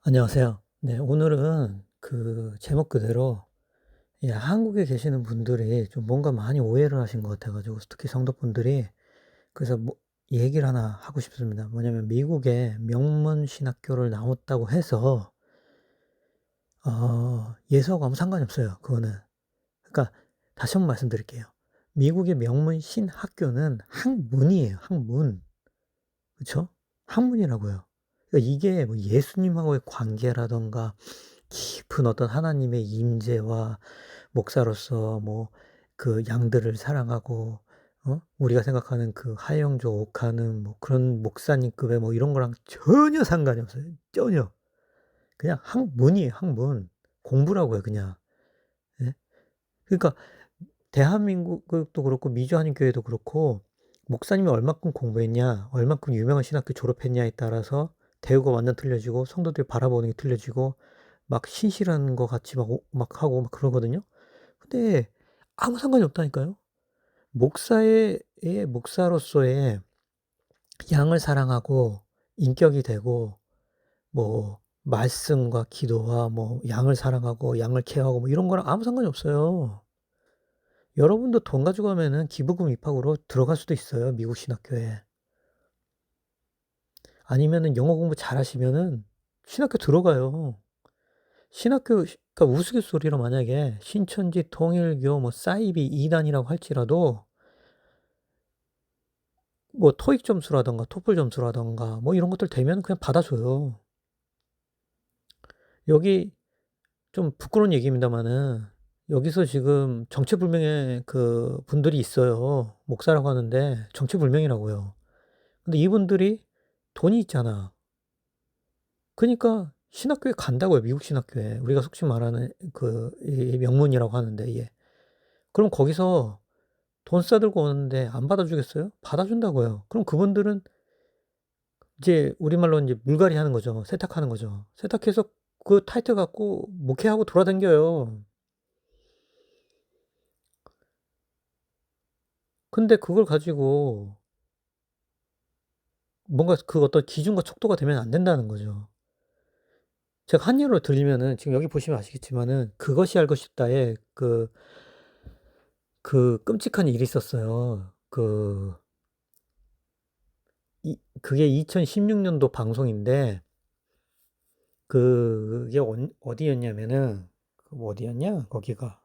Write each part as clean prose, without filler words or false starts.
안녕하세요. 네, 오늘은 그 제목 그대로 한국에 계시는 분들이 좀 뭔가 많이 오해를 하신 것 같아 가지고 특히 성도분들이 그래서 얘기를 하나 하고 싶습니다. 뭐냐면 미국에 명문 신학교를 나왔다고 해서 예수하고 아무 상관이 없어요, 그거는. 그러니까 다시 한번 말씀드릴게요. 미국의 명문 신학교는 학문이에요, 학문. 그쵸? 학문이라고요. 그러니까 이게 뭐 예수님하고의 관계라든가 깊은 어떤 하나님의 임재와 목사로서 뭐 그 양들을 사랑하고 우리가 생각하는 그 하영조 옥하는 뭐 그런 목사님급의 뭐 이런 거랑 전혀 상관이 없어요. 전혀. 그냥 학문이에요, 학문. 공부라고요, 그냥. 예? 그러니까 대한민국도 그렇고 미주 한인교회도 그렇고 목사님이 얼마큼 공부했냐, 얼마큼 유명한 신학교 졸업했냐에 따라서 대우가 완전 틀려지고 성도들이 바라보는 게 틀려지고 막 신실한 것 같이 막 하고 막 그러거든요. 근데 아무 상관이 없다니까요. 목사로서의 양을 사랑하고 인격이 되고 뭐 말씀과 기도와 뭐 양을 사랑하고 양을 케어하고 뭐 이런 거랑 아무 상관이 없어요. 여러분도 돈 가지고 가면은 기부금 입학으로 들어갈 수도 있어요, 미국 신학교에. 아니면은 영어 공부 잘하시면은 신학교 들어가요. 그러니까 우스갯소리로 만약에 신천지, 통일교, 뭐 사이비 이단이라고 할지라도 뭐 토익 점수라든가 토플 점수라든가 뭐 이런 것들 되면 그냥 받아줘요. 여기 좀 부끄러운 얘기입니다마는 여기서 지금 정체불명의 그 분들이 있어요. 목사라고 하는데 정체불명이라고요. 근데 이분들이 돈이 있잖아. 그니까 신학교에 간다고요, 미국 신학교에. 우리가 속칭 말하는 그 이 명문이라고 하는데 예. 그럼 거기서 돈 싸들고 오는데 안 받아주겠어요? 받아준다고요. 그럼 그분들은 이제 우리말로 이제 물갈이 하는 거죠. 세탁하는 거죠. 세탁해서 그 타이틀 갖고 목회하고 돌아다녀요. 근데 그걸 가지고 뭔가 그 어떤 기준과 척도가 되면 안 된다는 거죠. 제가 한 예로 들리면은 지금 여기 보시면 아시겠지만은 그것이 알고 싶다에 그 끔찍한 일이 있었어요. 그게 2016 년도 방송인데 그게 어디였냐면은 어디였냐? 거기가.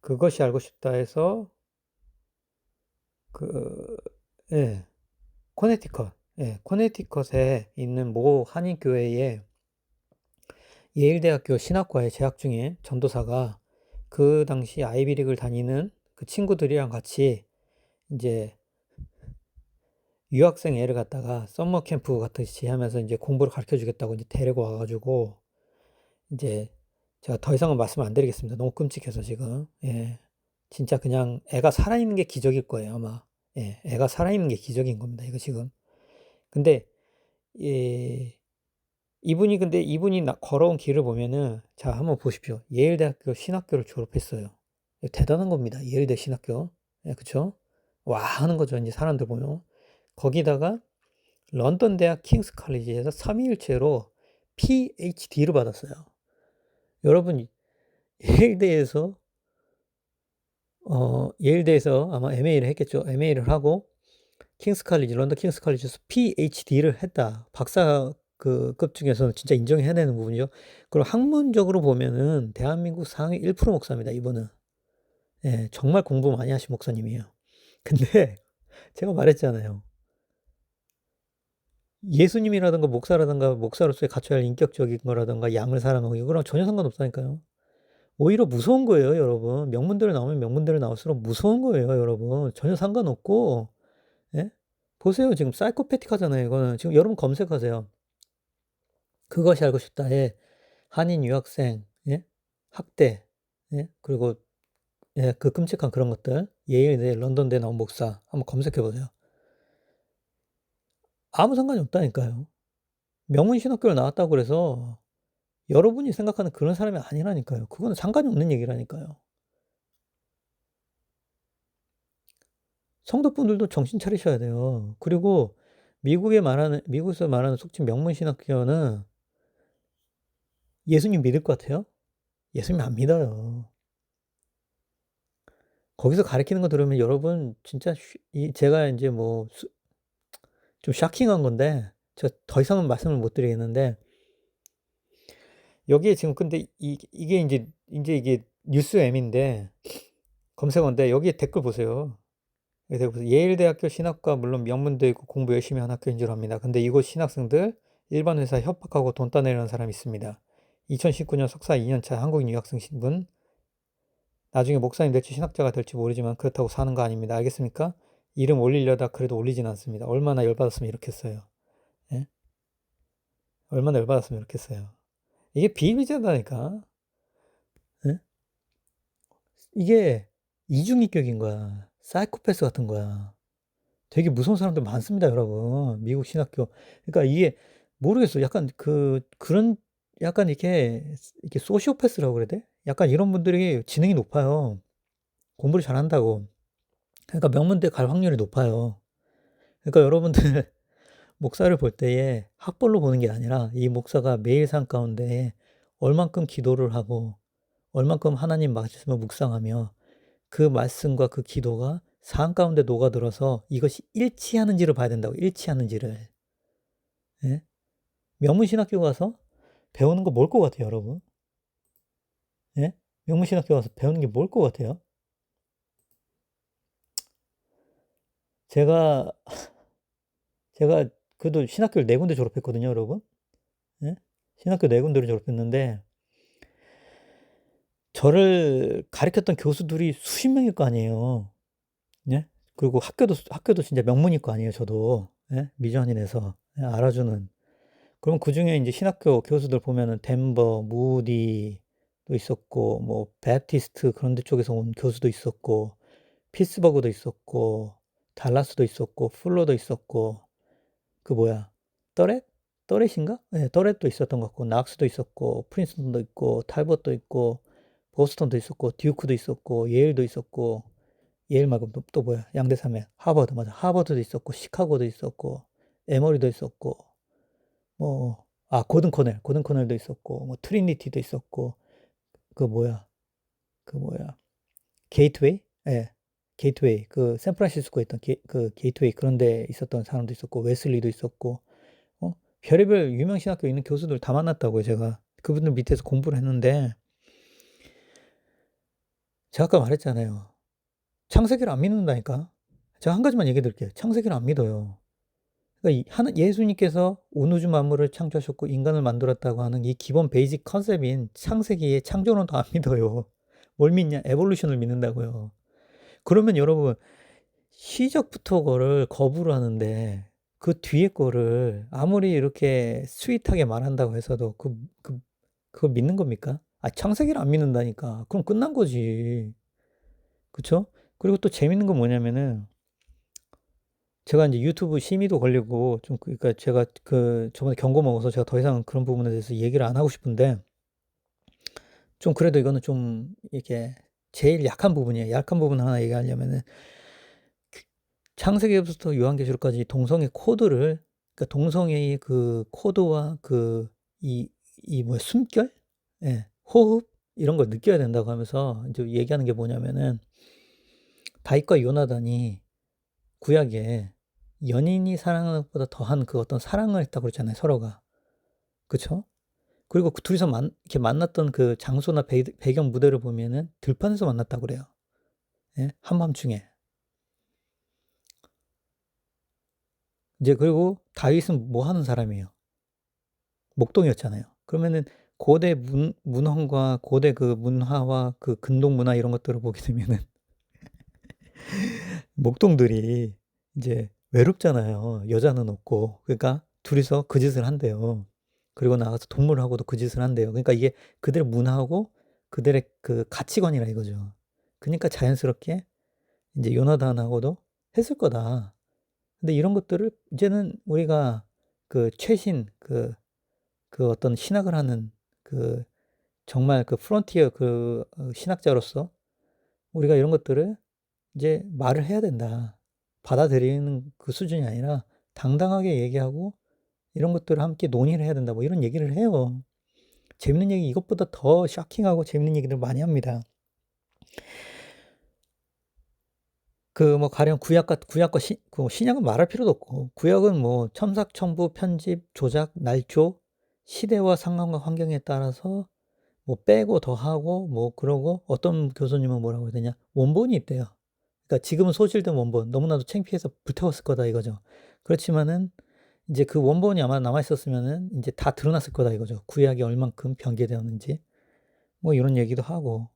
그것이 알고 싶다에서 그 예. 코네티컷. 예. 코네티컷에 있는 모 한인교회에 예일대학교 신학과에 재학 중인 전도사가 그 당시 아이비리그를 다니는 그 친구들이랑 같이 인제 유학생 애를 갖다가 서머 캠프 같듯이 하면서 인제 공부를 가르쳐 주겠다고 인제 데리고 와 가지고 인제 제가 더 이상은 말씀 안 드리겠습니다. 너무 끔찍해서 지금. 예. 진짜 그냥 애가 살아있는 게 기적일 거예요, 아마. 예. 애가 살아있는 게 기적인 겁니다, 이거 지금. 근데 예 이분이 걸어온 길을 보면은 자 한번 보십시오. 예일대학교 신학교를 졸업했어요. 이거 대단한 겁니다. 예일대 신학교. 예 그쵸? 와 하는 거죠 인제 사람들 보면. 거기다가 런던 대학 킹스 칼리지에서 3일째로 PhD를 받았어요. 여러분 예일대에서 예일대에서 아마 MA를 했겠죠. MA를 하고 런던 킹스 칼리지에서 PhD를 했다. 박사 급 중에서는 진짜 인정해야 되는 부분이죠. 그리고 학문적으로 보면은 대한민국 상위 1% 목사입니다, 이분은. 예, 정말 공부 많이 하신 목사님이에요. 근데 제가 말했잖아요. 예수님이라든가 목사라든가 목사로서의 갖춰야 할 인격적인 거라든가 양을 사랑하고 이거랑 전혀 상관없다니까요. 오히려 무서운 거예요, 여러분. 명문대로 나오면 명문대로 나올수록 무서운 거예요, 여러분. 전혀 상관없고, 예? 보세요. 지금 사이코패틱하잖아요, 이거는. 지금 여러분 검색하세요. 그것이 알고 싶다에 한인 유학생, 예? 학대, 예? 그리고 예, 그 끔찍한 그런 것들. 예일대, 런던대 나온 목사. 한번 검색해 보세요. 아무 상관이 없다니까요. 명문 신학교를 나왔다고 그래서 여러분이 생각하는 그런 사람이 아니라니까요. 그거는 상관이 없는 얘기라니까요. 성도분들도 정신 차리셔야 돼요. 그리고 미국에서 말하는 속칭 명문신학교는 예수님 믿을 것 같아요? 예수님 안 믿어요. 거기서 가르치는 거 들으면 여러분 진짜 제가 이제 뭐 좀 샤킹한 건데 저 더 이상은 말씀을 못 드리겠는데 여기에 지금 근데 이게 이제 이게 뉴스엠인데 검색어인데 여기에 댓글 보세요. 예일대학교 신학과 물론 명문대 있고 공부 열심히 한 학교인 줄 압니다. 근데 이곳 신학생들 일반 회사 협박하고 돈 따내려는 사람이 있습니다. 2019년 석사 2년차 한국인 유학생 신분 나중에 목사님 될지 신학자가 될지 모르지만 그렇다고 사는 거 아닙니다. 알겠습니까? 이름 올리려다 그래도 올리진 않습니다. 얼마나 열받았으면 이렇게 써요. 예? 얼마나 열받았으면 이렇게 써요. 이게 비일비재하다니까. 예? 이게 이중인격인 거야. 사이코패스 같은 거야. 되게 무서운 사람들 많습니다, 여러분. 미국 신학교. 그러니까 이게 모르겠어. 약간 그런 약간 이렇게 소시오패스라고 그래야 돼? 약간 이런 분들이 지능이 높아요. 공부를 잘한다고. 그러니까 명문대 갈 확률이 높아요. 그러니까 여러분들 목사를 볼 때에 학벌로 보는 게 아니라 이 목사가 매일 삶 가운데 얼만큼 기도를 하고 얼만큼 하나님 말씀을 묵상하며 그 말씀과 그 기도가 삶 가운데 녹아들어서 이것이 일치하는지를 봐야 된다고. 일치하는지를. 예? 명문신학교 가서 배우는 거 뭘 것 같아요, 여러분? 예? 명문신학교 가서 배우는 게 뭘 것 같아요? 제가 그래도 신학교를 4군데 졸업했거든요, 여러분. 예? 신학교 4군데를 졸업했는데 저를 가르쳤던 교수들이 수십 명일 거 아니에요. 예? 그리고 학교도 진짜 명문일 거 아니에요, 저도. 예? 미주한인에서 예? 알아주는. 그럼 그중에 이제 신학교 교수들 보면은 덴버, 무디도 있었고, 뭐 배프티스트 그런 데 쪽에서 온 교수도 있었고, 피츠버그도 있었고, 달라스도 있었고, 풀러도 있었고, 그 뭐야, 떠렛? 떠렛인가? 네, 떠렛도 있었던 것 같고, 낙스도 있었고, 프린스턴도 있고, 탈벗도 있고, 보스턴도 있었고, 듀크도 있었고, 예일도 있었고, 예일 말고 또 뭐야, 양대 산맥, 하버드, 맞아, 하버드도 있었고, 시카고도 있었고, 에머리도 있었고, 고든 코넬도 있었고, 뭐 트리니티도 있었고, 그 뭐야, 그 뭐야, 게이트웨이? 예, 게이트웨이. 그 샌프란시스코에 있던 그 게이트웨이 그런 데 있었던 사람도 있었고, 웨슬리도 있었고, 별의별 유명 신학교 있는 교수들 다 만났다고요, 제가. 그분들 밑에서 공부를 했는데, 제가 아까 말했잖아요. 창세기를 안 믿는다니까? 제가 한 가지만 얘기해 드릴게요. 창세기를 안 믿어요. 그러니까 예수님께서 온 우주 만물을 창조하셨고 인간을 만들었다고 하는 이 기본 베이직 컨셉인 창세기의 창조론도 안 믿어요. 뭘 믿냐? 에볼루션을 믿는다고요. 그러면 여러분 시작부터 거를 거부를 하는데 그 뒤에 거를 아무리 이렇게 스윗하게 말한다고 해서도 그걸 믿는 겁니까? 창세기를 안 믿는다니까. 그럼 끝난 거지. 그쵸? 그리고 또 재밌는 건 뭐냐면은 제가 이제 유튜브 심의도 걸리고 좀 그러니까 제가 저번에 경고 먹어서 제가 더 이상 그런 부분에 대해서 얘기를 안 하고 싶은데 좀 그래도 이거는 좀 이렇게 제일 약한 부분이에요. 약한 부분 하나 얘기하려면은 창세기부터 요한계시록까지 동성애 코드를 그러니까 동성애의 그 코드와 이 뭐야 숨결? 예. 호흡 이런 걸 느껴야 된다고 하면서 이제 얘기하는 게 뭐냐면은 다윗과 요나단이 구약에 연인이 사랑하는 것보다 더한 그 어떤 사랑을 했다고 그랬잖아요, 서로가. 그쵸? 그리고 그 둘이서 이렇게 만났던 그 장소나 배경 무대를 보면은 들판에서 만났다고 그래요. 예? 한밤중에. 이제 그리고 다윗은 뭐 하는 사람이에요? 목동이었잖아요. 그러면은 고대 문헌과 고대 그 문화와 그 근동 문화 이런 것들을 보게 되면은 목동들이 이제 외롭잖아요. 여자는 없고. 그러니까 둘이서 그 짓을 한대요. 그리고 나가서 동물하고도 그 짓을 한대요. 그러니까 이게 그들의 문화하고 그들의 그 가치관이라 이거죠. 그러니까 자연스럽게 이제 요나단하고도 했을 거다. 근데 이런 것들을 이제는 우리가 그 최신 그 어떤 신학을 하는 그 정말 그 프론티어 신학자로서 우리가 이런 것들을 이제 말을 해야 된다. 받아들이는 그 수준이 아니라 당당하게 얘기하고 이런 것들을 함께 논의를 해야 된다. 뭐 이런 얘기를 해요. 재밌는 얘기 이것보다 더 쇼킹하고 재밌는 얘기들 많이 합니다. 뭐 가령 구약과 신약은 말할 필요도 없고, 구약은 뭐 첨삭, 첨부, 편집, 조작, 날조, 시대와 상황과 환경에 따라서 뭐 빼고 더하고 뭐 그러고, 어떤 교수님은 뭐라고 해야 되냐, 원본이 있대요. 그러니까 지금은 소실된 원본, 너무나도 창피해서 불태웠을 거다 이거죠. 그렇지만은 이제 그 원본이 아마 남아 있었으면은 이제 다 드러났을 거다 이거죠. 구약이 얼만큼 변개되었는지 뭐 이런 얘기도 하고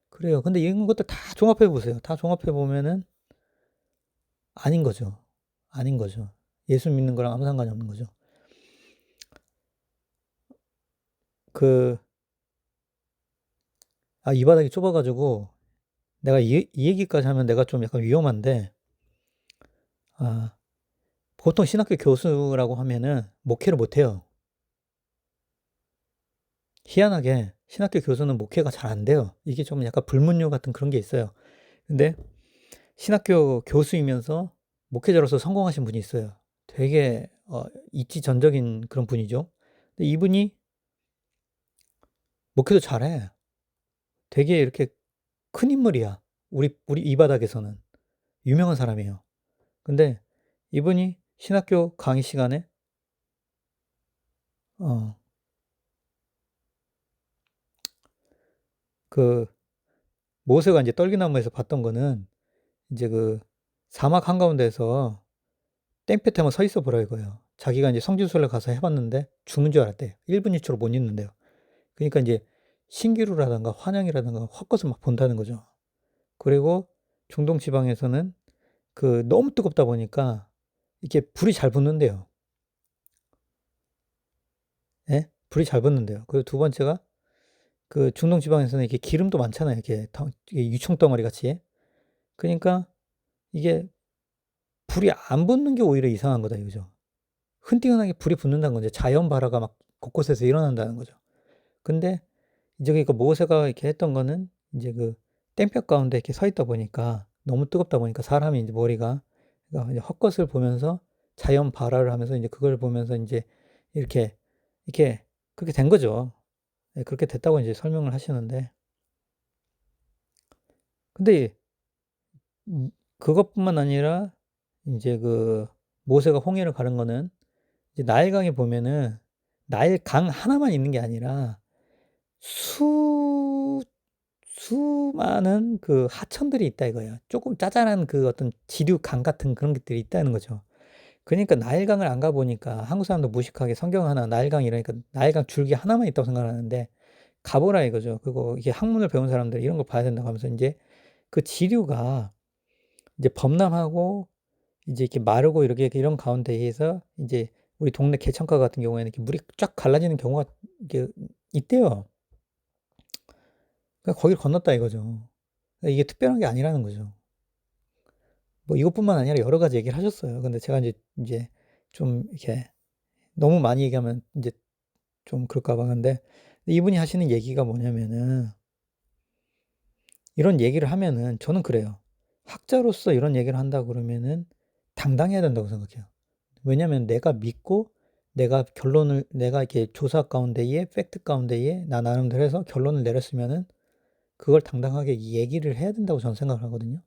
그래요. 근데 이런 것들 다 종합해 보세요. 다 종합해 보면은 아닌 거죠. 아닌 거죠. 예수 믿는 거랑 아무 상관이 없는 거죠. 이 바닥이 좁아가지고 내가 이 얘기까지 하면 내가 좀 약간 위험한데, 보통 신학교 교수라고 하면은 목회를 못해요. 희한하게 신학교 교수는 목회가 잘 안 돼요. 이게 좀 약간 불문율 같은 그런 게 있어요. 근데 신학교 교수이면서 목회자로서 성공하신 분이 있어요. 되게 이치전적인 그런 분이죠. 근데 이분이 목회도 잘해. 되게 이렇게 큰 인물이야. 우리 이 바닥에서는 유명한 사람이에요. 근데 이분이 신학교 강의 시간에 모세가 이제 떨기나무에서 봤던 거는 이제 사막 한가운데서 땡볕에만 서 있어 보라 이거예요. 자기가 이제 성지순례 가서 해봤는데 죽는 줄 알았대요. 1분 2초로 못 있는데요. 그러니까 이제 신기루라든가 환양이라든가 헛것을 막 본다는 거죠. 그리고 중동 지방에서는 너무 뜨겁다 보니까 이게 불이 잘 붙는데요. 예? 불이 잘 붙는데요. 그리고 두 번째가 중동 지방에서는 이게 기름도 많잖아요. 이게 유청 덩어리 같이. 그러니까 이게 불이 안 붙는 게 오히려 이상한 거다 이거죠. 흔띠근하게 불이 붙는다는 건 이제 자연 발화가 막 곳곳에서 일어난다는 거죠. 근데 이제 그러니까 모세가 이렇게 했던 거는 이제 땡볕 가운데 이렇게 서 있다 보니까 너무 뜨겁다 보니까 사람이 이제 머리가 그러니까 이제 헛것을 보면서 자연 발화를 하면서 이제 그걸 보면서 이제 이렇게 그렇게 된 거죠. 네, 그렇게 됐다고 이제 설명을 하시는데, 근데 그것뿐만 아니라 이제 모세가 홍해를 가는 거는 이제 나일강에 보면은 나일강 하나만 있는 게 아니라 수많은 하천들이 있다 이거예요. 조금 짜잘한 어떤 지류강 같은 그런 것들이 있다는 거죠. 그러니까 나일강을 안 가보니까 한국 사람도 무식하게 성경 하나 나일강 이러니까 나일강 줄기 하나만 있다고 생각하는데 가보라 이거죠. 그리고 이게 학문을 배운 사람들 이런 걸 봐야 된다고 하면서 이제 지류가 이제 범람하고 이제 이렇게 마르고 이렇게 이런 가운데에서 이제 우리 동네 개천가 같은 경우에는 이렇게 물이 쫙 갈라지는 경우가 이게 있대요. 그러니까 거기를 건넜다 이거죠. 그러니까 이게 특별한 게 아니라는 거죠. 뭐 이것뿐만 아니라 여러 가지 얘기를 하셨어요. 근데 제가 이제 좀 이렇게 너무 많이 얘기하면 이제 좀 그럴까 봐. 근데 이분이 하시는 얘기가 뭐냐면은 이런 얘기를 하면은 저는 그래요. 학자로서 이런 얘기를 한다 그러면은 당당해야 된다고 생각해요. 왜냐면 내가 믿고 내가 이렇게 조사 가운데에 팩트 가운데에 나 나름대로 해서 결론을 내렸으면은 그걸 당당하게 얘기를 해야 된다고 저는 생각을 하거든요.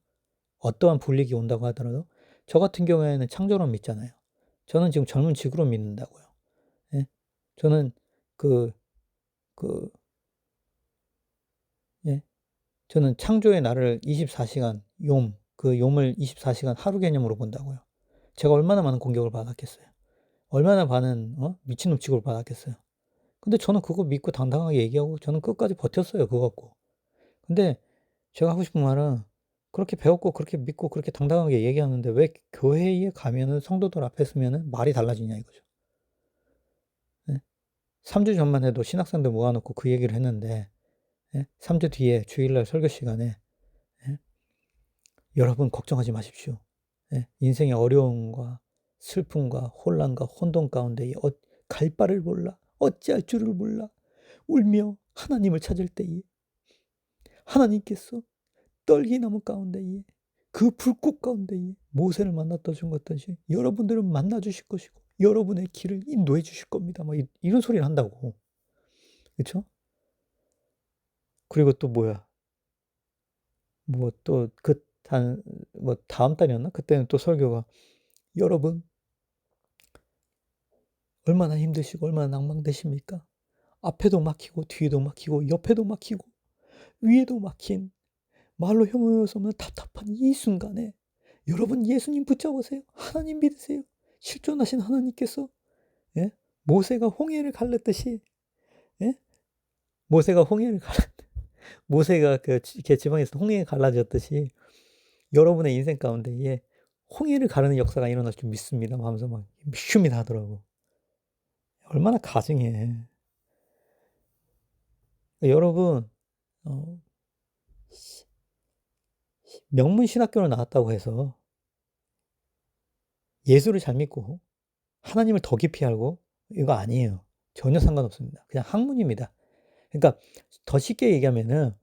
어떠한 불이익이 온다고 하더라도 저 같은 경우에는 창조론 믿잖아요. 저는 지금 젊은 지구론 믿는다고요. 예? 저는 그, 그, 예? 저는 창조의 날을 24시간 욤을 24시간 하루 개념으로 본다고요. 제가 얼마나 많은 공격을 받았겠어요. 얼마나 많은 미친놈 취급을 받았겠어요. 근데 저는 그거 믿고 당당하게 얘기하고 저는 끝까지 버텼어요. 그거 갖고. 근데 제가 하고 싶은 말은 그렇게 배웠고 그렇게 믿고 그렇게 당당하게 얘기하는데 왜 교회에 가면은 성도들 앞에 서면은 말이 달라지냐 이거죠. 예? 3주 전만 해도 신학생들 모아놓고 그 얘기를 했는데 3주 뒤에 주일날 설교 시간에 여러분 걱정하지 마십시오. 인생의 어려움과 슬픔과 혼란과 혼돈 가운데 갈 바를 몰라 어찌할 줄을 몰라 울며 하나님을 찾을 때에 하나님께서 떨기나무 가운데에 그 불꽃 가운데 모세를 만났다 준 것듯이 여러분들은 만나 주실 것이고 여러분의 길을 인도해 주실 겁니다. 막 이런 소리를 한다고. 그쵸? 그리고 또 뭐야, 뭐 또 다음 달이었나? 그때는 또 설교가 "여러분 얼마나 힘드시고 얼마나 낭망되십니까? 앞에도 막히고 뒤에도 막히고 옆에도 막히고 위에도 막힌 말로 형용할 수 없는 답답한 이 순간에 여러분 예수님 붙잡으세요. 하나님 믿으세요. 실존하신 하나님께서 예? 모세가 홍해를 갈랐듯이 예? 모세가 홍해를 갈랐 모세가 지방에서 홍해가 갈라졌듯이 여러분의 인생 가운데 홍해를 가르는 역사가 일어날 줄 믿습니다." 하면서 막 믿습니다 하더라고. 얼마나 가증해. 여러분 어 명문 신학교를 나왔다고 해서 예수를 잘 믿고 하나님을 더 깊이 알고 이거 아니에요. 전혀 상관없습니다. 그냥 학문입니다. 그러니까 더 쉽게 얘기하면은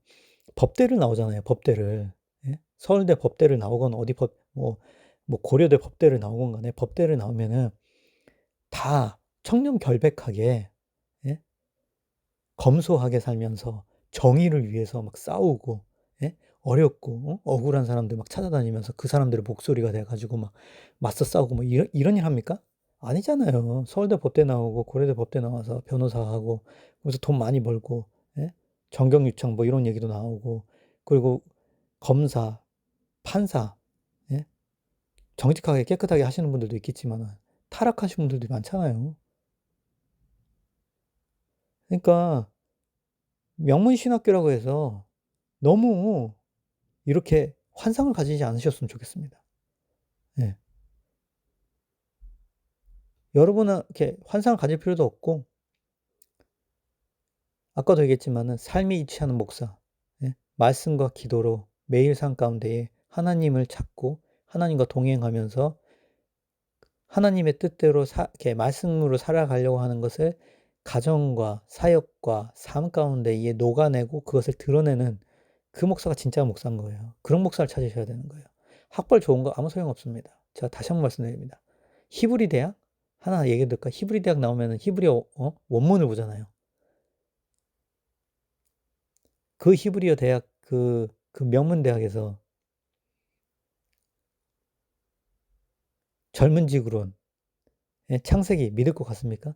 법대를 나오잖아요, 법대를. 예? 서울대 법대를 나오건 어디 고려대 법대를 나오건 간에 법대를 나오면은 다 청렴결백하게 예? 검소하게 살면서 정의를 위해서 막 싸우고 예? 어렵고 억울한 사람들 막 찾아다니면서 그 사람들의 목소리가 돼 가지고 막 맞서 싸우고 뭐 이런 일 합니까? 아니잖아요. 서울대 법대 나오고 고려대 법대 나와서 변호사하고 그래서 돈 많이 벌고 예? 정경유착 뭐 이런 얘기도 나오고 그리고 검사, 판사 예? 정직하게 깨끗하게 하시는 분들도 있겠지만은 타락하신 분들도 많잖아요. 그러니까 명문신학교라고 해서 너무 이렇게 환상을 가지지 않으셨으면 좋겠습니다. 예. 여러분은 이렇게 환상을 가질 필요도 없고 아까도 얘기했지만은 삶이 이치하는 목사 예. 말씀과 기도로 매일 삶 가운데에 하나님을 찾고 하나님과 동행하면서 하나님의 뜻대로 이렇게 말씀으로 살아가려고 하는 것을 가정과 사역과 삶 가운데에 녹아내고 그것을 드러내는 그 목사가 진짜 목사인 거예요. 그런 목사를 찾으셔야 되는 거예요. 학벌 좋은 거 아무 소용없습니다. 제가 다시 한번 말씀드립니다. 히브리 대학? 하나 얘기 드릴까? 히브리 대학 나오면은 히브리어 원문을 보잖아요. 그 히브리어 대학 그 명문 대학에서 젊은 지구론 예, 창세기 믿을 것 같습니까?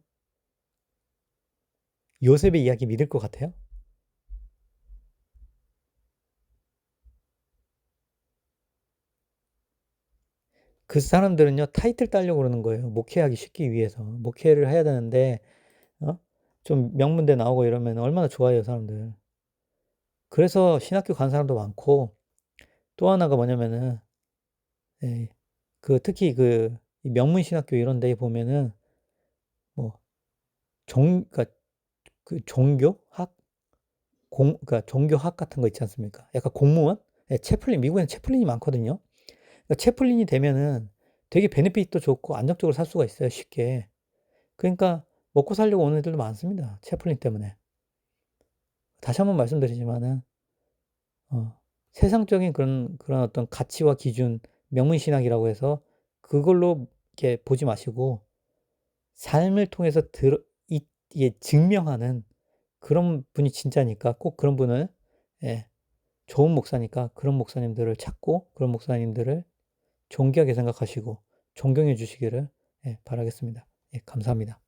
요셉의 이야기 믿을 것 같아요? 그 사람들은요 타이틀 따려고 그러는 거예요. 목회하기 쉽기 위해서. 목회를 해야 되는데 어? 좀 명문대 나오고 이러면 얼마나 좋아해요 사람들. 그래서 신학교 간 사람도 많고 또 하나가 뭐냐면은 예, 특히 이 명문 신학교 이런 데 보면은 뭐 그러니까 종교학 그러니까 종교학 같은 거 있지 않습니까? 약간 공무원? 예, 채플린 미국에는 채플린이 많거든요. 그러니까 채플린이 되면은 되게 베네핏도 좋고 안정적으로 살 수가 있어요 쉽게. 그러니까 먹고 살려고 오는 애들도 많습니다 채플린 때문에. 다시 한번 말씀드리지만은 어 세상적인 그런 어떤 가치와 기준 명문신학이라고 해서 그걸로 이렇게 보지 마시고 삶을 통해서 이게 증명하는 그런 분이 진짜니까 꼭 그런 분을 예 좋은 목사니까 그런 목사님들을 찾고 그런 목사님들을 존귀하게 생각하시고 존경해 주시기를 예 바라겠습니다. 예 감사합니다.